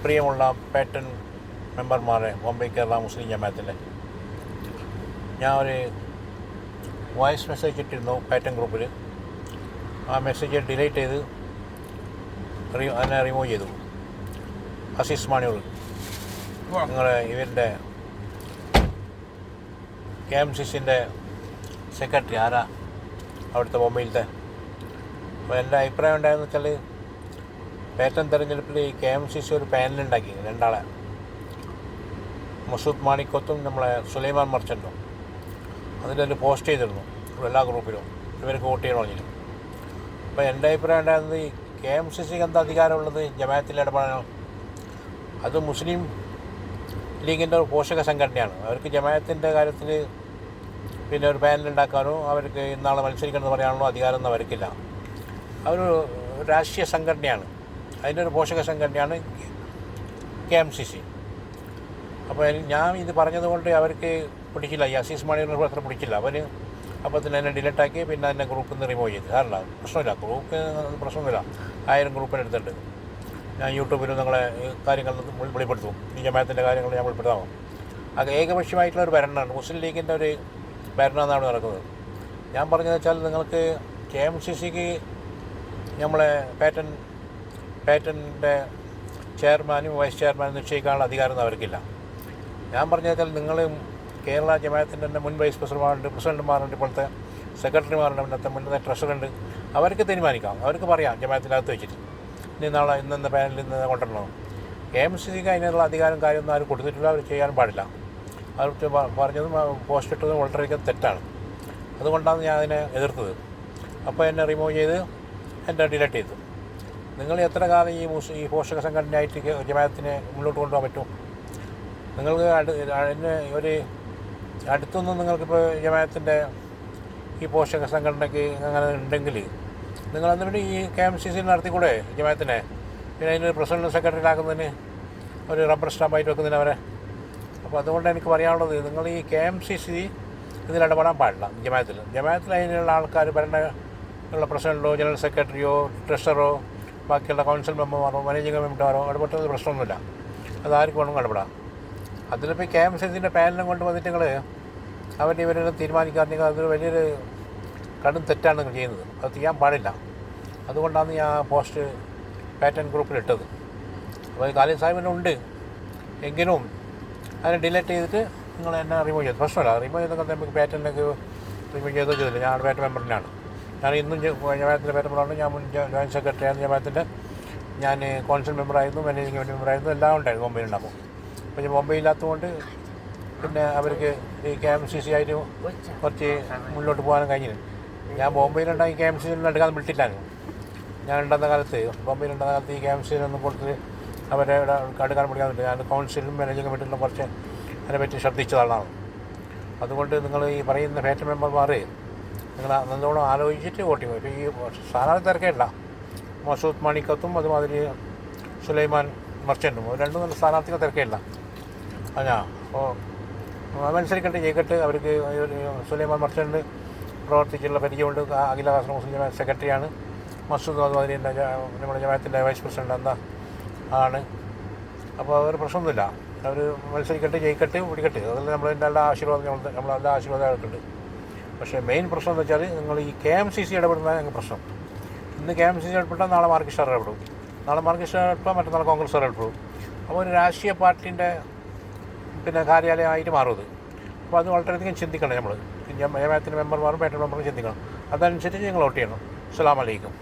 പ്രിയമുള്ള പാറ്റൺ മെമ്പർമാരെ, ബോംബെ കേരള മുസ്ലിം ജമാഅത്തിൻ്റെ, ഞാൻ ഒരു വോയിസ് മെസ്സേജ് ഇട്ടിരുന്നു പാറ്റൺ ഗ്രൂപ്പിൽ. ആ മെസ്സേജ് ഡിലീറ്റ് ചെയ്ത് അതിനെ റിമൂവ് ചെയ്തു. അസീസ് മാണിയൂർ, നിങ്ങളുടെ ഇവരുടെ KMCCൻ്റെ സെക്രട്ടറി ആരാ അവിടുത്തെ ബോംബെയിലത്തെ. അപ്പോൾ എൻ്റെ അഭിപ്രായം ഉണ്ടായെന്ന് വെച്ചാൽ, പാറ്റൺ തെരഞ്ഞെടുപ്പിൽ ഈ KMCC ഒരു പാനലുണ്ടാക്കി, രണ്ടാളെ, മസൂദ് മാണിക്കത്തും നമ്മളെ സുലൈമാൻ മർച്ചൻറ്റും. അതിലൊരു പോസ്റ്റ് ചെയ്തിരുന്നു എല്ലാ ഗ്രൂപ്പിലും, ഇവർക്ക് വോട്ട് ചെയ്യണമെങ്കിലും. അപ്പോൾ എൻ്റെ അഭിപ്രായം ഉണ്ടായിരുന്നത്, ഈ KMCCക്ക് എന്താ അധികാരമുള്ളത് ജമാഅത്തിൽ ഇടപെടാനോ? അത് മുസ്ലിം ലീഗിൻ്റെ ഒരു പോഷക സംഘടനയാണ്. അവർക്ക് ജമാഅത്തിൻ്റെ കാര്യത്തിൽ പിന്നെ ഒരു പാനൽ ഉണ്ടാക്കാനോ അവർക്ക് ഇന്നാളെ മത്സരിക്കണമെന്ന് പറയാനുള്ള അധികാരമൊന്നും അവർക്കില്ല. അവരൊരു രാഷ്ട്രീയ സംഘടനയാണ്, അതിൻ്റെ ഒരു പോഷക സംഘടനയാണ് KMCC. അപ്പോൾ ഞാൻ ഇത് പറഞ്ഞതുകൊണ്ട് അവർക്ക് പിടിച്ചില്ല, ഈ അസീസ് മാണിയുടെ അത്ര പിടിച്ചില്ല. അവർ അപ്പോൾ തന്നെ എന്നെ ഡിലീറ്റാക്കി, പിന്നെ എന്നെ ഗ്രൂപ്പിൽ നിന്ന് റിമൂവ് ചെയ്തു. കാരണം പ്രശ്നമില്ല, ഗ്രൂപ്പ് പ്രശ്നമൊന്നുമില്ല. 1000 ഗ്രൂപ്പിനെടുത്തിട്ടുണ്ട്. ഞാൻ യൂട്യൂബിൽ നിങ്ങളെ കാര്യങ്ങൾ വെളിപ്പെടുത്തും, ഈ ജമാഅത്തിൻ്റെ കാര്യങ്ങൾ ഞാൻ വെളിപ്പെടുത്താമോ. അത് ഏകപക്ഷീയമായിട്ടുള്ളൊരു ഭരണമാണ്, മുസ്ലിം ലീഗിൻ്റെ ഒരു ഭരണമെന്നാണ് നടക്കുന്നത്. ഞാൻ പറഞ്ഞതെന്ന് വെച്ചാൽ, നിങ്ങൾക്ക് KMCCക്ക് നമ്മളെ പാറ്റൻ്റെ ചെയർമാനും വൈസ് ചെയർമാനും നിശ്ചയിക്കാനുള്ള അധികാരമൊന്നും അവർക്കില്ല. ഞാൻ പറഞ്ഞു വെച്ചാൽ, നിങ്ങൾ കേരള ജമാഅത്തിൻ്റെ തന്നെ മുൻ വൈസ് പ്രസിഡന്റുമാരുണ്ട്, ഇപ്പോഴത്തെ സെക്രട്ടറിമാരുണ്ട്, മുന്നത്തെ ട്രഷറുണ്ട്. അവർക്ക് തീരുമാനിക്കാം, അവർക്ക് പറയാം ജമാഅത്തിനകത്ത് വെച്ചിട്ട് ഇന്ന പാനലിൽ നിന്ന് കൊണ്ടുവരണോ. KMCCക്ക് അതിനുള്ള അധികാരം കാര്യമൊന്നും ആരും കൊടുത്തിട്ടില്ല, അവർ ചെയ്യാൻ പാടില്ല. അവർ പറഞ്ഞതും പോസ്റ്റ് ഇട്ടതും വളരെയധികം തെറ്റാണ്. അതുകൊണ്ടാണ് ഞാൻ അതിനെ എതിർത്തത്. അപ്പോൾ എന്നെ റിമൂവ് ചെയ്ത് എന്നെ ഡിലീറ്റ് ചെയ്തു. നിങ്ങൾ എത്ര കാലം ഈ പോഷക സംഘടനയായിട്ട് ജമാഅത്തിനെ മുന്നോട്ട് കൊണ്ടുപോകാൻ പറ്റും? നിങ്ങൾക്ക് അതിന് ഒരു അടുത്തൊന്നും നിങ്ങൾക്കിപ്പോൾ ജമാഅത്തിൻ്റെ ഈ പോഷക സംഘടനയ്ക്ക് അങ്ങനെ ഉണ്ടെങ്കിൽ നിങ്ങൾ എന്നിട്ട് ഈ KMCC നടത്തിക്കൂടെ ജമാഅത്തിനെ? പിന്നെ അതിന് പ്രസിഡന്റ് സെക്രട്ടറിയിലാക്കുന്നതിന് ഒരു റബ്ബർ സ്റ്റാമ്പായിട്ട് വെക്കുന്നതിന് അവരെ. അപ്പോൾ അതുകൊണ്ട് എനിക്ക് പറയാനുള്ളത്, നിങ്ങൾ ഈ KMCC ഇതിലിടപെടാൻ പാടില്ല. ജമാഅത്തിൽ അതിനുള്ള ആൾക്കാർ, ഭരണമുള്ള പ്രസിഡന്റോ ജനറൽ സെക്രട്ടറിയോ ട്രഷറോ ബാക്കിയുള്ള കൗൺസിൽ മെമ്പർമാരോ മാനേജിംഗ് കമ്മിറ്റിമാരോ ഇടപെട്ടത് പ്രശ്നമൊന്നുമില്ല. അതാർക്കും വേണമെങ്കിൽ ഇടപെടാം. അതിലിപ്പോൾ KMCCൻ്റെ പാനലും കൊണ്ട് വന്നിട്ട് നിങ്ങൾ അവരുടെ ഇവരെല്ലാം തീരുമാനിക്കാറുണ്ടെങ്കിൽ അതൊരു വലിയൊരു കടും തെറ്റാണ് നിങ്ങൾ ചെയ്യുന്നത്. അത് ചെയ്യാൻ പാടില്ല. അതുകൊണ്ടാണ് ഞാൻ പോസ്റ്റ് പാറ്റൺ ഗ്രൂപ്പിലിട്ടത്. അപ്പോൾ കാലിൻ സാഹിബിനുണ്ട് എങ്കിലും അതിനെ ഡിലീറ്റ് ചെയ്തിട്ട് നിങ്ങൾ എന്നെ റിമൂവ് ചെയ്തു. പ്രശ്നമില്ല, റിമൂവ് ചെയ്തൊക്കെ നമുക്ക് പാറ്റനിലേക്ക് റിമൂവ് ചെയ്തോ ചെയ്തില്ല. ഞാൻ പാറ്റൻ മെമ്പറിനാണ്. ഞാൻ ഇന്നും ജമാഅത്തിൻ്റെ പാറ്റൻ മെമ്പറാണ്. ഞാൻ മുൻ ജോയിൻറ്റ് സെക്രട്ടറിയായിരുന്നു ജമാഅത്തിൻ്റെ. ഞാൻ കൗൺസിൽ മെമ്പറായിരുന്നു, മാനേജിംഗ് കമ്മിറ്റി മെമ്പറായിരുന്നു, എല്ലാം ഉണ്ടായിരുന്നു ബോംബെയിലുണ്ടാകും. അപ്പോൾ ഞാൻ ബോംബെ ഇല്ലാത്തതുകൊണ്ട് പിന്നെ അവർക്ക് ഈ KMCC ആയിട്ട് കുറച്ച് മുന്നോട്ട് പോകാനും കഴിഞ്ഞില്ല. ഞാൻ ബോംബെയിലുണ്ടായി KMCC എടുക്കാൻ വിട്ടില്ലായിരുന്നു. ഞാൻ ഉണ്ടാകുന്ന കാലത്ത്, ബോംബെയിലുണ്ടാകുന്ന കാലത്ത് ഈ KMCC കൊടുത്ത് അവരെ അടുക്കാൻ പിടിക്കാൻ പറ്റില്ല. ഞാൻ കൗൺസിലും മാനേജിംഗ് കമ്മിറ്റിയിലും കുറച്ച് അതിനെപ്പറ്റി ശ്രദ്ധിച്ചതാണ്. അതുകൊണ്ട് നിങ്ങൾ ഈ പറയുന്ന പാറ്റൺ മെമ്പർമാർ നിങ്ങൾ നല്ലോണം ആലോചിച്ചിട്ട് വോട്ട് ചെയ്യും. ഇപ്പോൾ ഈ സ്ഥാനാർത്ഥി തിരക്കേണ്ട, മസൂദ് മാണിക്കത്തും അതുമാതിരി സുലൈമാൻ മർച്ചൻറ്റും രണ്ടും നല്ല സ്ഥാനാർത്ഥികൾ തിരക്കേണ്ട. അപ്പോൾ മത്സരിക്കട്ടെ, ജയിക്കട്ടെ. അവർക്ക് സുലൈമാൻ മർച്ചൻറ്റ് പ്രവർത്തിച്ചുള്ള പരിചയമുണ്ട്, അഖില കാസർഗോഡ് മുസ്ലിം ജമാഅത്ത് സെക്രട്ടറിയാണ്. മസൂദ് അതുമാതിരി നമ്മുടെ ജമാഅത്തിൻ്റെ വൈസ് പ്രസിഡന്റ് എന്താ ആണ്. അപ്പോൾ അവർ പ്രശ്നമൊന്നുമില്ല. അവർ മത്സരിക്കട്ടെ, ജയിക്കട്ടെ, പിടിക്കട്ടെ. അതെല്ലാം നമ്മളതിൻ്റെ എല്ലാ ആശീർവാദം, നമ്മളെല്ലാ ആശീർവാദം അവർക്കുണ്ട്. പക്ഷേ മെയിൻ പ്രശ്നം എന്ന് വെച്ചാൽ, നിങ്ങൾ ഈ KMCC ഇടപെടുന്നതാണ് ഞങ്ങൾക്ക് പ്രശ്നം. ഇന്ന് KMCC ഇടപെട്ടാൽ നാളെ മാർക്സിസ്റ്റ് ഇടപെടും, നാളെ മാർക്സിസ്റ്റ് ഇടപെട്ടാൽ മറ്റന്നാൾ കോൺഗ്രസ് ഇടപെടും. അപ്പോൾ ഒരു രാഷ്ട്രീയ പാർട്ടീൻ്റെ പിന്നെ കാര്യാലയമായിട്ട് മാറും. അപ്പോൾ അത് വളരെയധികം ചിന്തിക്കണം. നമ്മൾ ജമാഅത്തിൻ്റെ മെമ്പർമാരും പാറ്റൺ മെമ്പറും ചിന്തിക്കണം. അതനുസരിച്ച് നിങ്ങൾ വോട്ട് ചെയ്യണം. അസ്സലാമു അലൈക്കും.